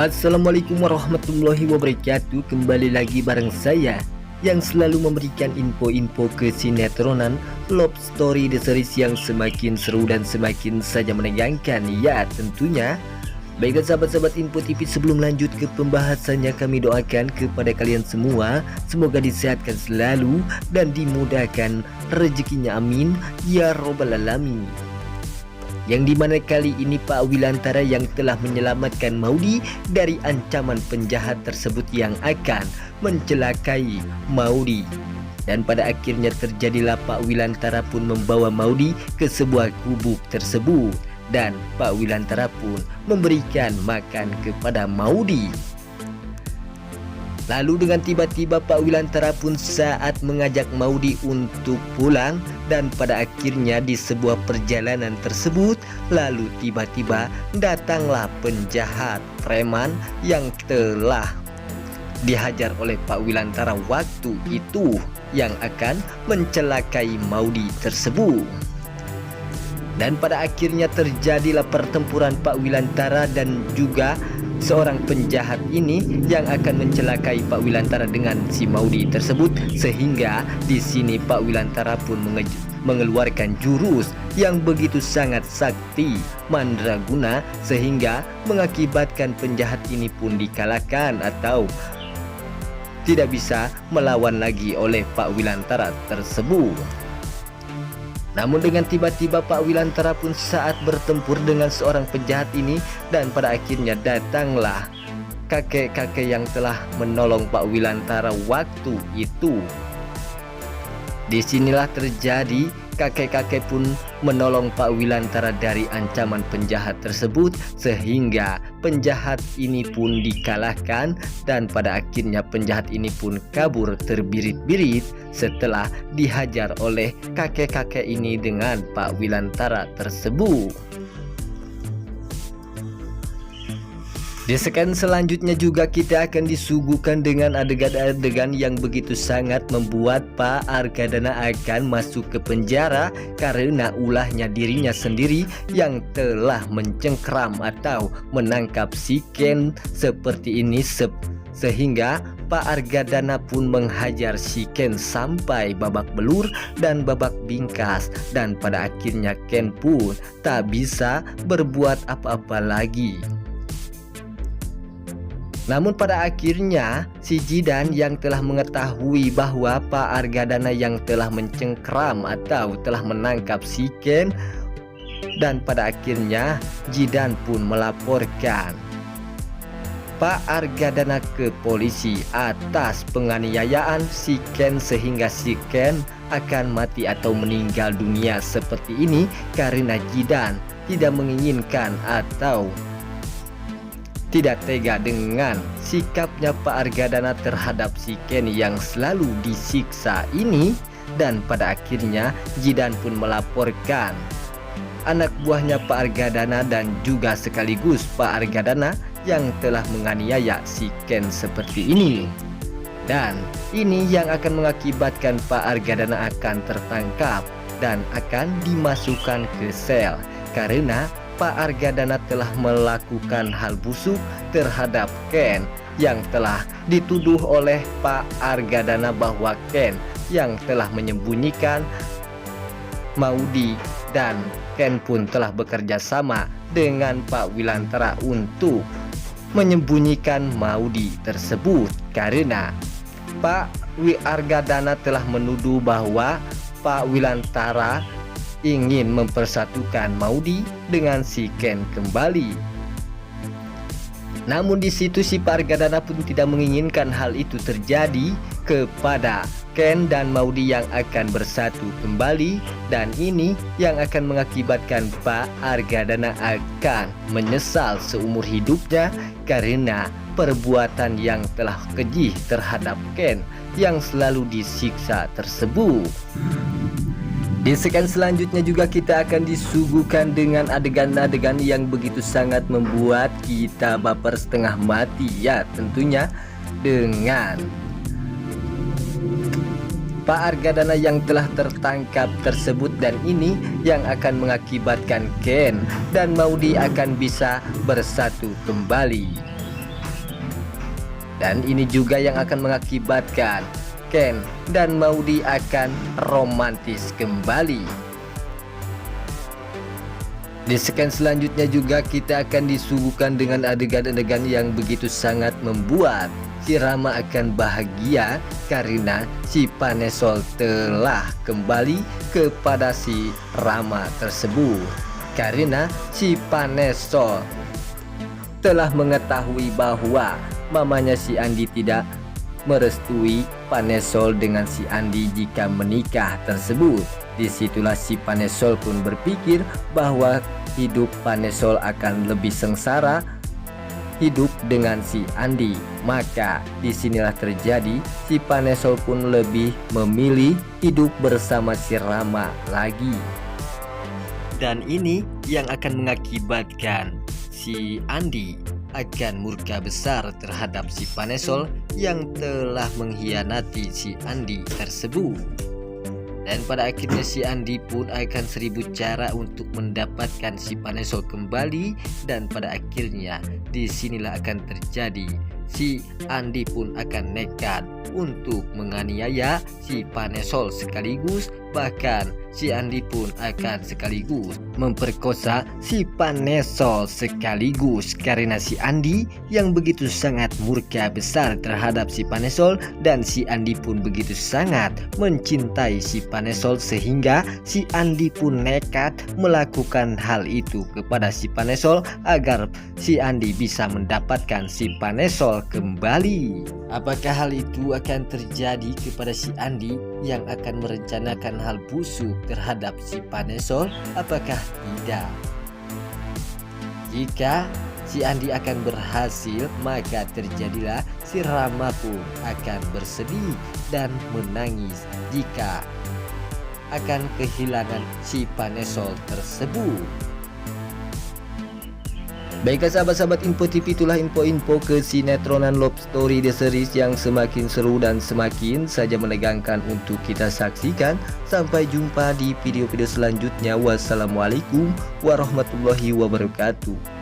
Assalamualaikum warahmatullahi wabarakatuh. Kembali lagi bareng saya yang selalu memberikan info-info kesinetроnan Love Story The Series yang semakin seru dan semakin saja menegangkan. Ya tentunya. Baiklah sahabat-sahabat Info TV, sebelum lanjut ke pembahasannya, kami doakan kepada kalian semua semoga disehatkan selalu dan dimudahkan rezekinya, amin ya robbal alamin. Yang dimana kali ini Pak Wilantara yang telah menyelamatkan Maudy dari ancaman penjahat tersebut yang akan mencelakai Maudy. Dan pada akhirnya terjadilah Pak Wilantara pun membawa Maudy ke sebuah gubuk tersebut. Dan Pak Wilantara pun memberikan makan kepada Maudy. Lalu dengan tiba-tiba Pak Wilantara pun saat mengajak Maudy untuk pulang. Dan pada akhirnya di sebuah perjalanan tersebut, lalu tiba-tiba datanglah penjahat preman yang telah dihajar oleh Pak Wilantara waktu itu, yang akan mencelakai Maudy tersebut. Dan pada akhirnya terjadilah pertempuran Pak Wilantara dan juga seorang penjahat ini yang akan mencelakai Pak Wilantara dengan si Maudy tersebut, sehingga di sini Pak Wilantara pun mengeluarkan jurus yang begitu sangat sakti mandraguna, sehingga mengakibatkan penjahat ini pun dikalahkan atau tidak bisa melawan lagi oleh Pak Wilantara tersebut. Namun dengan tiba-tiba Pak Wilantara pun saat bertempur dengan seorang penjahat ini, dan pada akhirnya datanglah kakek-kakek yang telah menolong Pak Wilantara waktu itu. Disinilah terjadi kakek-kakek pun menolong Pak Wilantara dari ancaman penjahat tersebut, sehingga penjahat ini pun dikalahkan. Dan pada akhirnya penjahat ini pun kabur terbirit-birit setelah dihajar oleh kakek-kakek ini dengan Pak Wilantara tersebut. Di segmen selanjutnya juga kita akan disuguhkan dengan adegan-adegan yang begitu sangat membuat Pak Argadana akan masuk ke penjara karena ulahnya dirinya sendiri yang telah mencengkram atau menangkap si Ken seperti ini, sehingga Pak Argadana pun menghajar si Ken sampai babak belur dan babak bingkas, dan pada akhirnya Ken pun tak bisa berbuat apa-apa lagi. Namun pada akhirnya si Jidan yang telah mengetahui bahwa Pak Argadana yang telah mencengkram atau telah menangkap si Ken, dan pada akhirnya Jidan pun melaporkan Pak Argadana ke polisi atas penganiayaan si Ken, sehingga si Ken akan mati atau meninggal dunia seperti ini karena Jidan tidak menginginkan atau tidak tega dengan sikapnya Pak Argadana terhadap si Ken yang selalu disiksa ini. Dan pada akhirnya Jidan pun melaporkan anak buahnya Pak Argadana dan juga sekaligus Pak Argadana yang telah menganiaya si Ken seperti ini. Dan ini yang akan mengakibatkan Pak Argadana akan tertangkap dan akan dimasukkan ke sel karena Pak Argadana telah melakukan hal busuk terhadap Ken, yang telah dituduh oleh Pak Argadana bahwa Ken yang telah menyembunyikan Maudy, dan Ken pun telah bekerja sama dengan Pak Wilantara untuk menyembunyikan Maudy tersebut karena Pak Argadana telah menuduh bahwa Pak Wilantara ingin mempersatukan Maudy dengan si Ken kembali. Namun di situ si Pak Argadana pun tidak menginginkan hal itu terjadi kepada Ken dan Maudy yang akan bersatu kembali, dan ini yang akan mengakibatkan Pak Argadana akan menyesal seumur hidupnya karena perbuatan yang telah keji terhadap Ken yang selalu disiksa tersebut. Di segmen selanjutnya juga kita akan disuguhkan dengan adegan-adegan yang begitu sangat membuat kita baper setengah mati, ya tentunya dengan Pak Argadana yang telah tertangkap tersebut, dan ini yang akan mengakibatkan Ken dan Maudy akan bisa bersatu kembali. Dan ini juga yang akan mengakibatkan Ken dan Maudy akan romantis kembali. Di scan selanjutnya juga kita akan disuguhkan dengan adegan-adegan yang begitu sangat membuat si Rama akan bahagia karena si Panesol telah kembali kepada si Rama tersebut. Karena si Panesol telah mengetahui bahwa mamanya si Andi tidak merestui Panesol dengan si Andi jika menikah tersebut. Disitulah si Panesol pun berpikir bahwa hidup Panesol akan lebih sengsara hidup dengan si Andi. Maka disinilah terjadi si Panesol pun lebih memilih hidup bersama si Rama lagi. Dan ini yang akan mengakibatkan si Andi akan murka besar terhadap si Panesol yang telah mengkhianati si Andi tersebut. Dan pada akhirnya si Andi pun akan 1000 cara untuk mendapatkan si Panesol kembali. Dan pada akhirnya disinilah akan terjadi si Andi pun akan nekat untuk menganiaya si Panesol sekaligus. Bahkan si Andi pun akan sekaligus memperkosa si Panesol sekaligus. Karena si Andi yang begitu sangat murka besar terhadap si Panesol. Dan si Andi pun begitu sangat mencintai si Panesol sehingga si Andi pun nekat melakukan hal itu kepada si Panesol agar si Andi bisa mendapatkan si Panesol kembali. Apakah hal itu akan terjadi kepada si Andi yang akan merencanakan hal busuk terhadap si Panesol? Apakah tidak? Jika si Andi akan berhasil, maka terjadilah si Rama pun akan bersedih dan menangis jika akan kehilangan si Panesol tersebut. Baiklah sahabat-sahabat Info TV, itulah info-info kesinetроnan Love Story The Series yang semakin seru dan semakin saja menegangkan untuk kita saksikan. Sampai jumpa di video-video selanjutnya. Wassalamualaikum warahmatullahi wabarakatuh.